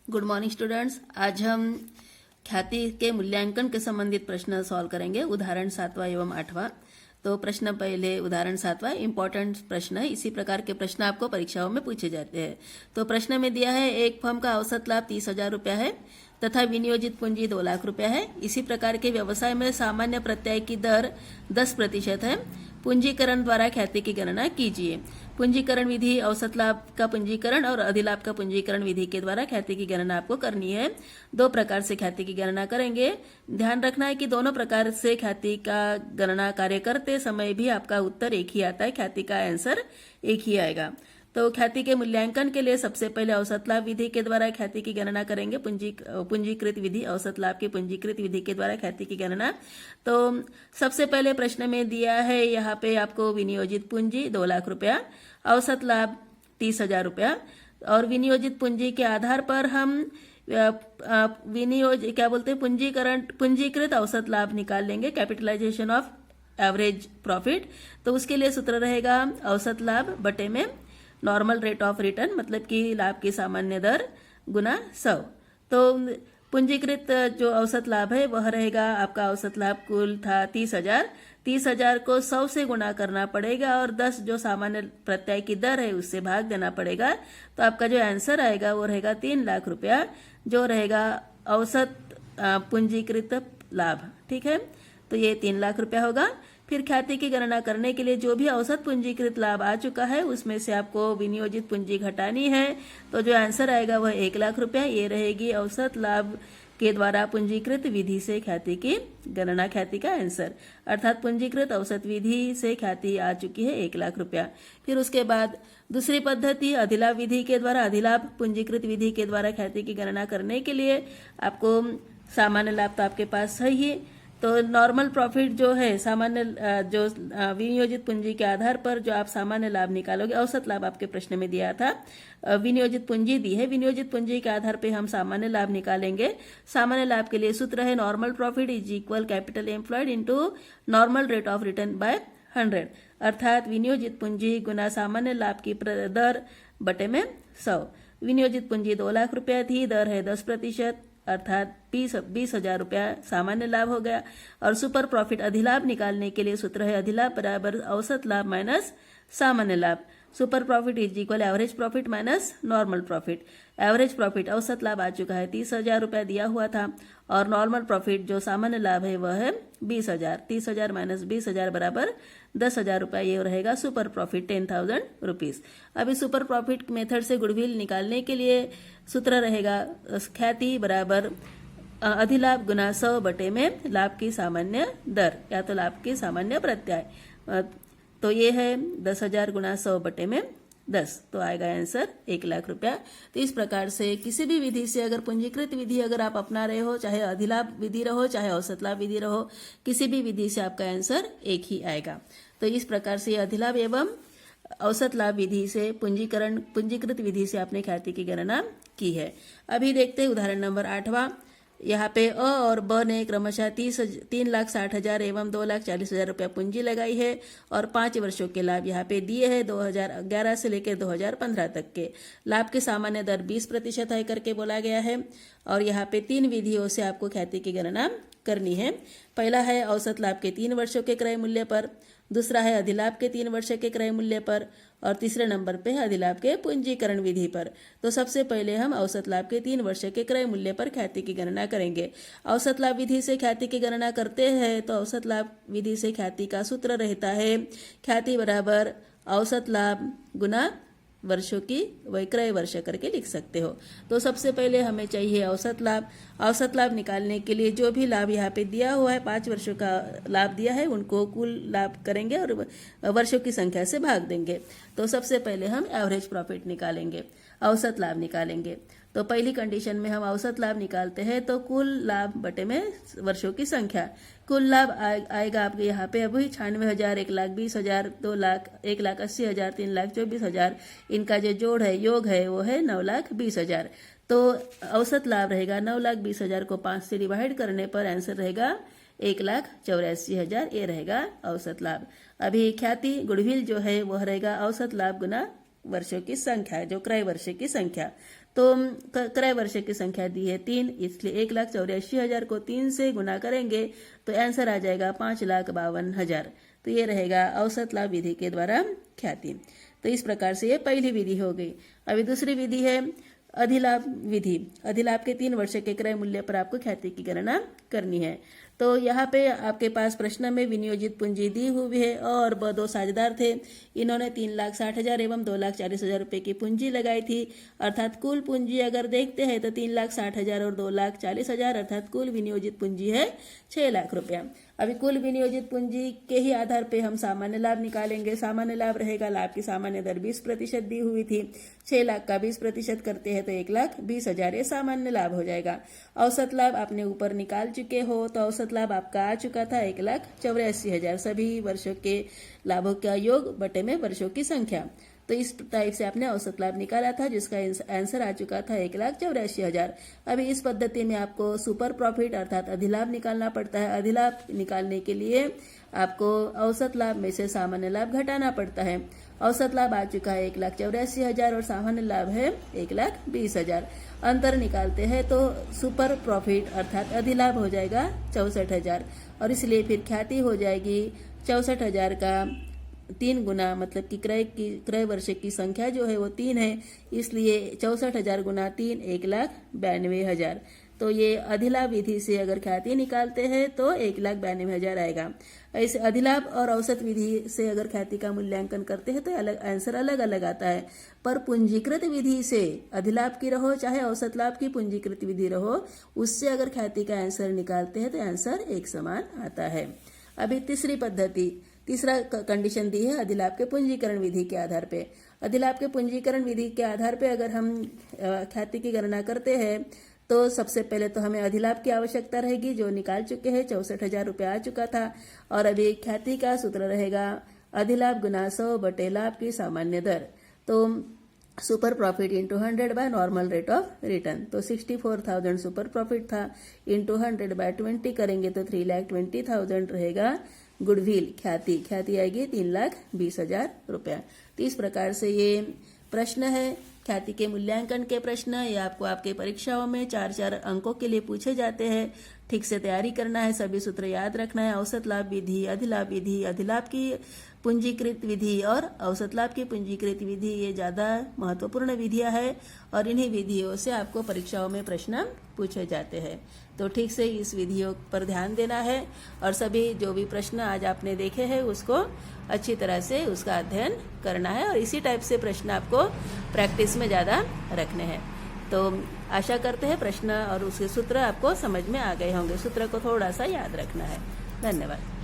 Good morning students. आज हम ख्याति के मूल्यांकन के संबंधित प्रश्न सॉल्व करेंगे। उदाहरण 7वां एवं 8वां। तो प्रश्न पहले उदाहरण 7वां इंपॉर्टेंट प्रश्न है। इसी प्रकार के प्रश्न आपको परीक्षाओं में पूछे जाते हैं। तो प्रश्न में दिया है एक फर्म का औसत लाभ 30,000 रुपया है तथा विनियोजित पूंजी 2 लाख रुपया है। इसी प्रकार के व्यवसाय में सामान्य प्रत्यय की दर 10% है। पूंजीकरण द्वारा ख्याति की गणना कीजिए। पूंजीकरण विधि औसत लाभ का पूंजीकरण और अधिलाभ का पूंजीकरण विधि के द्वारा ख्याति की गणना आपको करनी है। 2 प्रकार से ख्याति की गणना करेंगे। ध्यान रखना है कि दोनों प्रकार से ख्याति का गणना कार्य करते समय भी आपका उत्तर एक ही आता है, ख्याति का आंसर एक ही आएगा। तो ख्याति के मूल्यांकन के लिए सबसे पहले औसत लाभ विधि के द्वारा ख्याति की गणना करेंगे। पूंजीकृत विधि, औसत लाभ की पूंजीकृत विधि के द्वारा ख्याति की गणना। तो सबसे पहले प्रश्न में दिया है यहाँ पे आपको विनियोजित पूंजी 2 लाख रुपया, औसत लाभ 30,000 रुपया और विनियोजित पूंजी के आधार पर हम पूंजीकृत औसत लाभ निकाल लेंगे, कैपिटलाइजेशन ऑफ एवरेज प्रॉफिट। तो उसके लिए सूत्र रहेगा औसत लाभ बटे में नॉर्मल रेट ऑफ रिटर्न, मतलब कि लाभ की सामान्य दर गुना 100। तो पूंजीकृत जो औसत लाभ है वह रहेगा आपका औसत लाभ कुल था 30,000 को 100 से गुना करना पड़ेगा और 10 जो सामान्य प्रत्यय की दर है उससे भाग देना पड़ेगा। तो आपका जो आंसर आएगा वो रहेगा 3 लाख रुपया, जो रहेगा औसत पूंजीकृत लाभ। ठीक है, तो ये 3 लाख रुपया होगा। फिर ख्याति की गणना करने के लिए जो भी औसत पूंजीकृत लाभ आ चुका है उसमें से आपको विनियोजित पूंजी घटानी है। तो जो आंसर आएगा वह 1 लाख रुपया, ये रहेगी औसत लाभ के द्वारा पूंजीकृत विधि से ख्याति की गणना, ख्याति का आंसर। अर्थात पूंजीकृत औसत विधि से ख्याति आ चुकी है 1 लाख रुपया। फिर उसके बाद दूसरी पद्धति अधिलाभ विधि के द्वारा, अधिलाभ पूंजीकृत विधि के द्वारा ख्याति की गणना करने के लिए आपको सामान्य लाभ तो आपके पास है ही, तो नॉर्मल प्रॉफिट जो है सामान्य जो विनियोजित पूंजी के आधार पर जो आप सामान्य लाभ निकालोगे, औसत लाभ आपके प्रश्न में दिया था, विनियोजित पूंजी दी है, विनियोजित पूंजी के आधार पे हम सामान्य लाभ निकालेंगे। सामान्य लाभ के लिए सूत्र है normal profit is equal capital employed into normal rate of return by 100, अर्थात विनियोजित पूंजी गुना सामान्य लाभ की दर बटे में 100। विनियोजित पूंजी 2 लाख रुपया थी, दर है 10%, अर्थात 20,000 रुपया सामान्य लाभ हो गया। और सुपर प्रॉफिट अधिलाभ निकालने के लिए सूत्र है अधिलाभ बराबर औसत लाभ माइनस सामान्य लाभ। Super profit is equal average profit minus normal profit. Average profit औसत लाभ आ चुका है 30,000 रुपया दिया हुआ था और नॉर्मल प्रॉफिट जो सामान्य लाभ है वह है 20,000। 30,000 माइनस 20,000 बराबर 10,000 रुपया, ये रहेगा सुपर प्रॉफिट 10,000 रुपीज। अभी सुपर प्रॉफिट मेथड से गुडविल निकालने के लिए सूत्र रहेगा ख्याति बराबर अधिलाभ गुना 100 बटे में लाभ की सामान्य दर या तो लाभ की सामान्य प्रत्यय। तो ये है 10,000 गुना 100 बटे में 10, तो आएगा आंसर 1 लाख रुपया। तो इस प्रकार से किसी भी विधि से अगर पूंजीकृत विधि अगर आप अपना रहे हो, चाहे अधिलाभ विधि रहो चाहे औसत लाभ विधि रहो, किसी भी विधि से आपका आंसर एक ही आएगा। तो इस प्रकार से अधिलाभ एवं औसत लाभ विधि से पूंजीकृत विधि से आपने ख्याति की गणना की है। अभी देखते हैं उदाहरण नंबर 8वां। यहाँ पे अ और ब ने क्रमशः 3,60,000 एवं 2,40,000 रुपया पूंजी लगाई है और 5 वर्षों के लाभ यहाँ पे दिए हैं 2011 से लेकर 2015 तक के। लाभ की सामान्य दर 20% है करके बोला गया है और यहाँ पे 3 विधियों से आपको ख्याति की गणना करनी है। पहला है औसत लाभ के 3 वर्षों के क्रय मूल्य पर, दूसरा है अधिलाभ के 3 वर्ष के क्रय मूल्य पर और तीसरे नंबर पे है अधिलाभ के पूंजीकरण विधि पर। तो सबसे पहले हम औसत लाभ के 3 वर्ष के क्रय मूल्य पर ख्याति की गणना करेंगे। औसत लाभ विधि से ख्याति की गणना करते हैं तो औसत लाभ विधि से ख्याति का सूत्र रहता है ख्याति बराबर औसत लाभ गुना वर्षों की क्रय वर्ष करके लिख सकते हो। तो सबसे पहले हमें चाहिए औसत लाभ। औसत लाभ निकालने के लिए जो भी लाभ यहाँ पे दिया हुआ है 5 वर्षों का लाभ दिया है उनको कुल लाभ करेंगे और वर्षों की संख्या से भाग देंगे। तो सबसे पहले हम एवरेज प्रॉफिट निकालेंगे, औसत लाभ निकालेंगे। तो पहली कंडीशन में हम औसत लाभ निकालते हैं तो कुल लाभ बटे में वर्षों की संख्या। कुल लाभ आएगा आपके यहाँ पे अभी 96,000, 1,20,000, 2 लाख, 1,80,000, 3,24,000। इनका जो जोड़ है, योग है, वो है 9,20,000। तो औसत लाभ रहेगा 9,20,000 को 5 से डिवाइड करने पर आंसर रहेगा 1,84,000, ये रहेगा औसत लाभ। अभी ख्याति गुडविल जो है वह रहेगा औसत लाभ गुना वर्षों की संख्या, जो क्रय वर्ष की संख्या। तो क्रय वर्ष की संख्या दी है 3, इसलिए 1,84,000 को 3 से गुना करेंगे तो आंसर आ जाएगा 5,52,000। तो ये रहेगा औसत लाभ विधि के द्वारा ख्याति। तो इस प्रकार से ये पहली विधि हो गई। अभी दूसरी विधि है अधिलाभ विधि। अधिलाभ के 3 वर्ष के क्रय मूल्य पर आपको ख्याति की गणना करनी है। तो यहाँ पे आपके पास प्रश्न में विनियोजित पूंजी दी हुई है और 2 साझेदार थे। इन्होंने 3,60,000 एवं 2,40,000 रुपए की पूंजी लगाई थी। अर्थात कुल पूंजी अगर देखते हैं तो 3,60,000 और 2,40,000 अर्थात कुल विनियोजित पूंजी है 6 लाख रुपया। अभी कुल विनियोजित पूंजी के ही आधार पे हम सामान्य लाभ निकालेंगे। सामान्य लाभ रहेगा, लाभ की सामान्य दर 20% दी हुई थी। 6 लाख का 20% करते हैं तो 1,20,000 ये सामान्य लाभ हो जाएगा। औसत लाभ आपने ऊपर निकाल चुके हो, तो औसत लाभ आपका आ चुका था 1,84,000। सभी वर्षों के लाभों का योग बटे में वर्षों की संख्या। तो इस टाइप से आपने औसत लाभ निकाला था, जिसका आंसर आ चुका था 1,84,000। अभी इस पद्धति में आपको सुपर प्रॉफिट अर्थात अधिलाभ निकालना पड़ता है। अधिलाभ निकालने के लिए आपको औसत लाभ में से सामान्य लाभ घटाना पड़ता है। औसत लाभ आ चुका है 1,84,000 और सामान्य लाभ है 1,20,000। अंतर निकालते हैं तो सुपर प्रॉफिट अर्थात अधिलाभ हो जाएगा 64,000 और इसलिए फिर ख्याति हो जाएगी 64,000 का 3 गुना, मतलब कि क्रय वर्ष की संख्या जो है वो 3 है, इसलिए 64,000 गुना 3 1,92,000। तो ये अधिलाभ विधि से अगर ख्याति निकालते हैं तो 1,92,000 आएगा। ऐसे अधिलाभ और औसत विधि से अगर ख्याति का मूल्यांकन करते हैं तो आंसर अलग अलग आता है। पर पूंजीकृत विधि से अधिलाभ की रहो चाहे औसत लाभ की पूंजीकृत विधि रहो, उससे अगर ख्याति का आंसर निकालते हैं तो आंसर एक समान आता है। अभी तीसरी पद्धति, तीसरा कंडीशन दी है अधिलाभ के पूंजीकरण विधि के आधार पे। अधिलाभ के पूंजीकरण विधि के आधार पे अगर हम ख्याति की गणना करते हैं तो सबसे पहले तो हमें अधिलाभ की आवश्यकता रहेगी, जो निकाल चुके हैं। 64,000 रुपया आ चुका था और अभी ख्याति का सूत्र रहेगा अधिलाभ गुना 100 बटे लाभ की सामान्य दर। तो super profit into 100 by normal rate of return. तो 64,000 सुपर प्रॉफिट था, इंटू 100 बाय 20 करेंगे तो 3,20,000 रहेगा गुडविल ख्याति आएगी 3,20,000 रुपया। तो इस प्रकार से ये प्रश्न है ख्याति के मूल्यांकन के प्रश्न। ये आपको आपके परीक्षाओं में 4-4 अंकों के लिए पूछे जाते हैं। ठीक से तैयारी करना है, सभी सूत्र याद रखना है। औसत लाभ विधि, अधिलाभ विधि, अधिलाभ की पूंजीकृत विधि और औसत लाभ की पूंजीकृत विधि, ये ज़्यादा महत्वपूर्ण विधियां हैं और इन्हीं विधियों से आपको परीक्षाओं में प्रश्न पूछे जाते हैं। तो ठीक से इस विधियों पर ध्यान देना है और सभी जो भी प्रश्न आज आपने देखे हैं उसको अच्छी तरह से उसका अध्ययन करना है और इसी टाइप से प्रश्न आपको प्रैक्टिस में ज़्यादा रखने हैं। तो आशा करते हैं प्रश्न और उसके सूत्र आपको समझ में आ गए होंगे। सूत्र को थोड़ा सा याद रखना है। धन्यवाद।